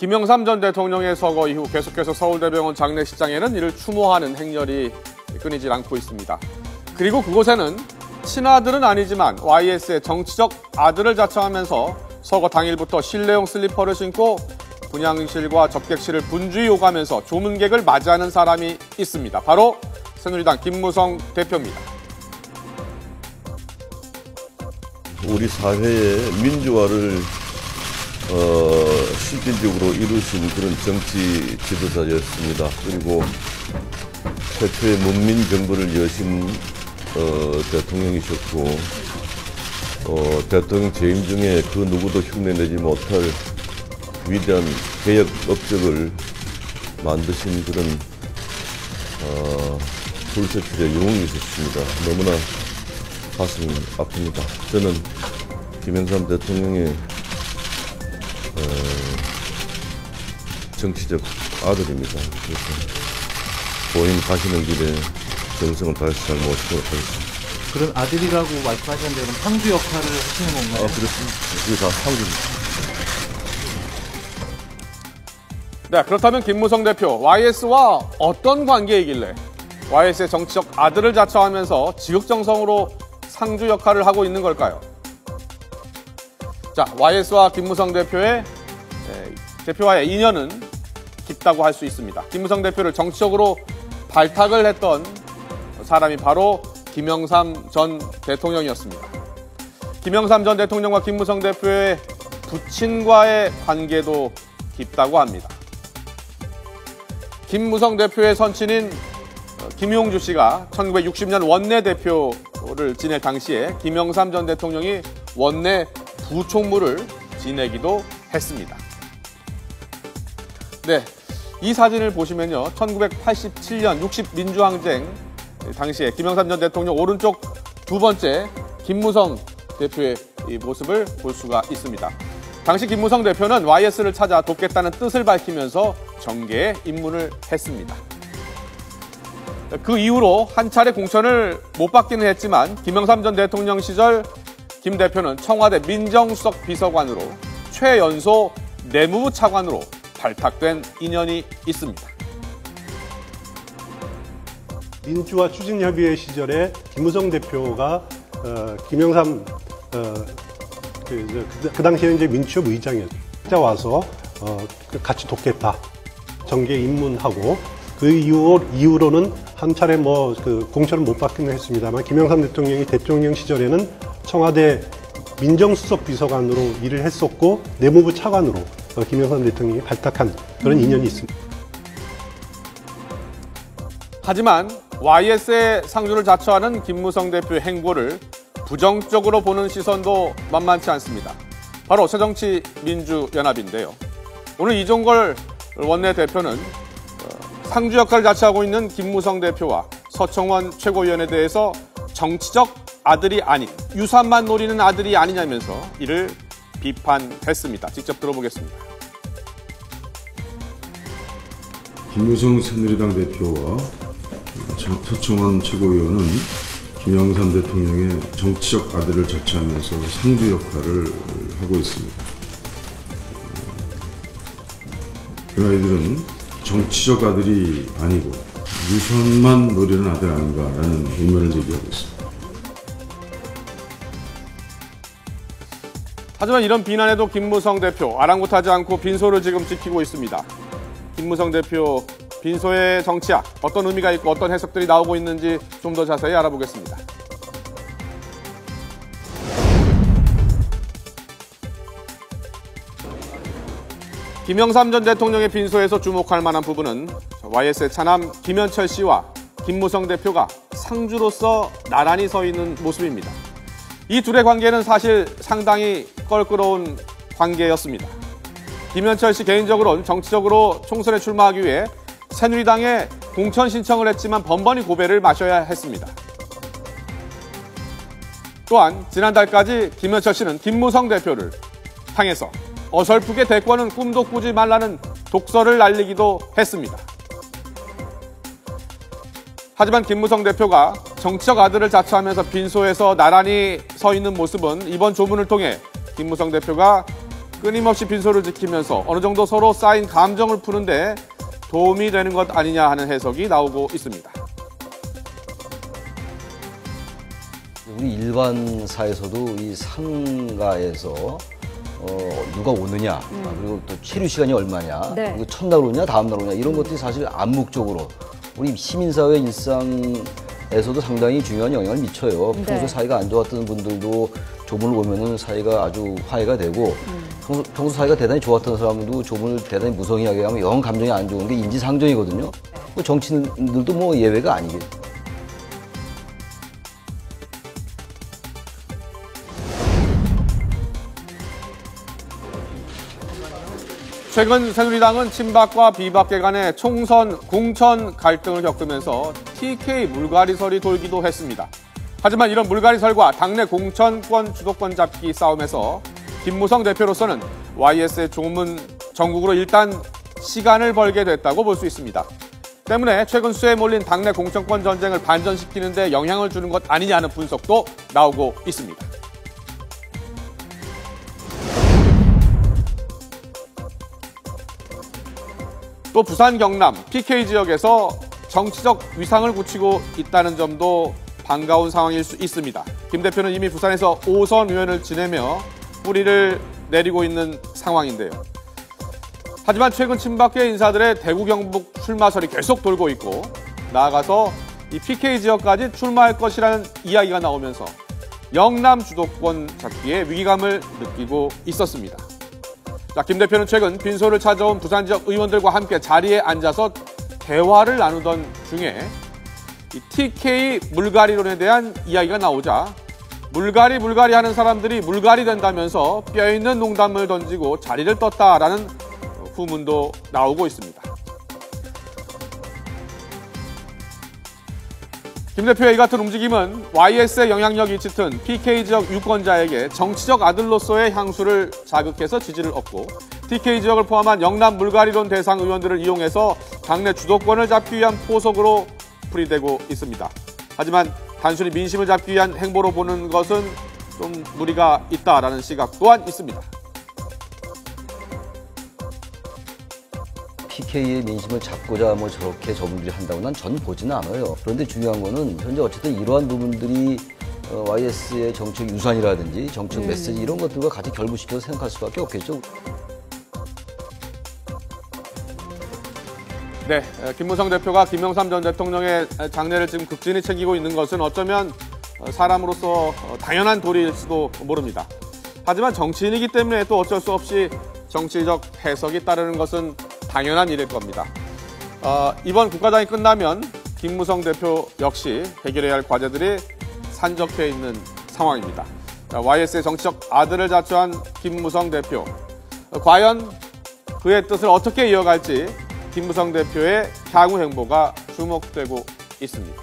김영삼 전 대통령의 서거 이후 계속해서 서울대병원 장례식장에는 이를 추모하는 행렬이 끊이질 않고 있습니다. 그리고 그곳에는 친아들은 아니지만 YS의 정치적 아들을 자처하면서 서거 당일부터 실내용 슬리퍼를 신고 분향실과 접객실을 분주히 오가면서 조문객을 맞이하는 사람이 있습니다. 바로 새누리당 김무성 대표입니다. 우리 사회의 민주화를 실질적으로 이루신 그런 정치 지도자였습니다. 그리고 최초의 문민 정부를 여신 대통령이셨고 대통령 재임 중에 그 누구도 흉내내지 못할 위대한 개혁 업적을 만드신 그런 불세출의 영웅이 있었습니다. 너무나 가슴이 아픕니다. 저는 김영삼 대통령의 정치적 아들입니다. 그래서 본인 가시는 길에 정성을 다해서 잘 모시도록 하겠습니다. 그런 아들이라고 말씀하셨는데 그럼 상주 역할을 하시는 건가요? 그렇습니다. 그게 다 상주입니다. 네, 그렇다면 김무성 대표, YS와 어떤 관계이길래 YS의 정치적 아들을 자처하면서 지극정성으로 상주 역할을 하고 있는 걸까요? 자, YS와 김무성 대표와의 인연은 깊다고 할 수 있습니다. 김무성 대표를 정치적으로 발탁을 했던 사람이 바로 김영삼 전 대통령이었습니다. 김영삼 전 대통령과 김무성 대표의 부친과의 관계도 깊다고 합니다. 김무성 대표의 선친인 김용주 씨가 1960년 원내대표를 지낼 당시에 김영삼 전 대통령이 원내 부총무를 지내기도 했습니다. 네, 이 사진을 보시면요. 1987년 60 민주항쟁 당시에 김영삼 전 대통령 오른쪽 두 번째 김무성 대표의 이 모습을 볼 수가 있습니다. 당시 김무성 대표는 YS를 찾아 돕겠다는 뜻을 밝히면서 정계에 입문을 했습니다. 그 이후로 한 차례 공천을 못 받기는 했지만 김영삼 전 대통령 시절 김 대표는 청와대 민정수석 비서관으로 최연소 내무부 차관으로 발탁된 인연이 있습니다. 민주화 추진협의회 시절에 김무성 대표가 김영삼 그 당시에 이제 민주협 의장이었죠. 와서 같이 돕겠다 정계에 입문하고 그 이후로는 한 차례 그 공천을 못 받기는 했습니다만 김영삼 대통령이 대통령 시절에는 청와대 민정수석 비서관으로 일을 했었고 내무부 차관으로 김영삼 대통령이 발탁한 그런 인연이 있습니다. 하지만 YS의 상주를 자처하는 김무성 대표의 행보를 부정적으로 보는 시선도 만만치 않습니다. 바로 새정치민주연합인데요. 오늘 이종걸 원내대표는 상주 역할을 자처하고 있는 김무성 대표와 서청원 최고위원에 대해서 정치적 아들이 아닌 유산만 노리는 아들이 아니냐면서 이를 비판했습니다. 직접 들어보겠습니다. 김무성 새누리당 대표와 서청원 최고위원은 김영삼 대통령의 정치적 아들을 자처하면서 상주 역할을 하고 있습니다. 그 아이들은 정치적 아들이 아니고 유선만 노리는 아들 아닌가라는 의문을 제기하고 있습니다. 하지만 이런 비난에도 김무성 대표 아랑곳하지 않고 빈소를 지금 지키고 있습니다. 김무성 대표 빈소의 정치학 어떤 의미가 있고 어떤 해석들이 나오고 있는지 좀 더 자세히 알아보겠습니다. 김영삼 전 대통령의 빈소에서 주목할 만한 부분은 YS의 차남 김현철 씨와 김무성 대표가 상주로서 나란히 서 있는 모습입니다. 이 둘의 관계는 사실 상당히 껄끄러운 관계였습니다. 김현철 씨 개인적으로는 정치적으로 총선에 출마하기 위해 새누리당에 공천 신청을 했지만 번번이 고배를 마셔야 했습니다. 또한 지난달까지 김현철 씨는 김무성 대표를 향해서 어설프게 대권은 꿈도 꾸지 말라는 독서를 날리기도 했습니다. 하지만 김무성 대표가 정치적 아들을 자처하면서 빈소에서 나란히 서 있는 모습은 이번 조문을 통해 김무성 대표가 끊임없이 빈소를 지키면서 어느 정도 서로 쌓인 감정을 푸는데 도움이 되는 것 아니냐 하는 해석이 나오고 있습니다. 우리 일반사에서도 이 상가에서 누가 오느냐, 그리고 또 체류 시간이 얼마냐, 네. 그리고 첫날 오냐, 다음날 오냐 이런 것들이 사실 암묵적으로 우리 시민사회 일상에서도 상당히 중요한 영향을 미쳐요. 네. 평소 사이가 안 좋았던 분들도 조문을 오면은 사이가 아주 화해가 되고 평소 사이가 대단히 좋았던 사람도 조문을 대단히 무성의하게 하면 영 감정이 안 좋은 게 인지상정이거든요. 뭐 정치인들도 뭐 예외가 아니겠죠. 최근 새누리당은 친박과 비박계 간의 총선, 공천 갈등을 겪으면서 TK 물갈이설이 돌기도 했습니다. 하지만 이런 물갈이설과 당내 공천권 주도권 잡기 싸움에서 김무성 대표로서는 YS의 조문 정국으로 일단 시간을 벌게 됐다고 볼 수 있습니다. 때문에 최근 수에 몰린 당내 공천권 전쟁을 반전시키는 데 영향을 주는 것 아니냐는 분석도 나오고 있습니다. 또 부산 경남 PK 지역에서 정치적 위상을 굳히고 있다는 점도 반가운 상황일 수 있습니다. 김 대표는 이미 부산에서 5선 의원을 지내며 뿌리를 내리고 있는 상황인데요. 하지만 최근 친박계 인사들의 대구 경북 출마설이 계속 돌고 있고 나아가서 이 PK 지역까지 출마할 것이라는 이야기가 나오면서 영남 주도권 잡기에 위기감을 느끼고 있었습니다. 김 대표는 최근 빈소를 찾아온 부산 지역 의원들과 함께 자리에 앉아서 대화를 나누던 중에 이 TK 물갈이론에 대한 이야기가 나오자 물갈이 하는 사람들이 물갈이 된다면서 뼈있는 농담을 던지고 자리를 떴다라는 후문도 나오고 있습니다. 김 대표의 이 같은 움직임은 YS의 영향력이 짙은 PK 지역 유권자에게 정치적 아들로서의 향수를 자극해서 지지를 얻고 TK 지역을 포함한 영남 물갈이론 대상 의원들을 이용해서 당내 주도권을 잡기 위한 포석으로 풀이되고 있습니다. 하지만 단순히 민심을 잡기 위한 행보로 보는 것은 좀 무리가 있다라는 시각 또한 있습니다. PK의 민심을 잡고자 뭐 저렇게 저분들이 한다고 난 전 보지는 않아요. 그런데 중요한 거는 현재 어쨌든 이러한 부분들이 YS의 정책 유산이라든지 정책 메시지 이런 것들과 같이 결부시켜서 생각할 수밖에 없겠죠. 네, 김무성 대표가 김영삼 전 대통령의 장례를 지금 극진히 챙기고 있는 것은 어쩌면 사람으로서 당연한 도리일 수도 모릅니다. 하지만 정치인이기 때문에 또 어쩔 수 없이 정치적 해석이 따르는 것은 당연한 일일 겁니다. 이번 국가당이 끝나면 김무성 대표 역시 해결해야 할 과제들이 산적해 있는 상황입니다. YS의 정치적 아들을 자처한 김무성 대표. 과연 그의 뜻을 어떻게 이어갈지 김무성 대표의 향후 행보가 주목되고 있습니다.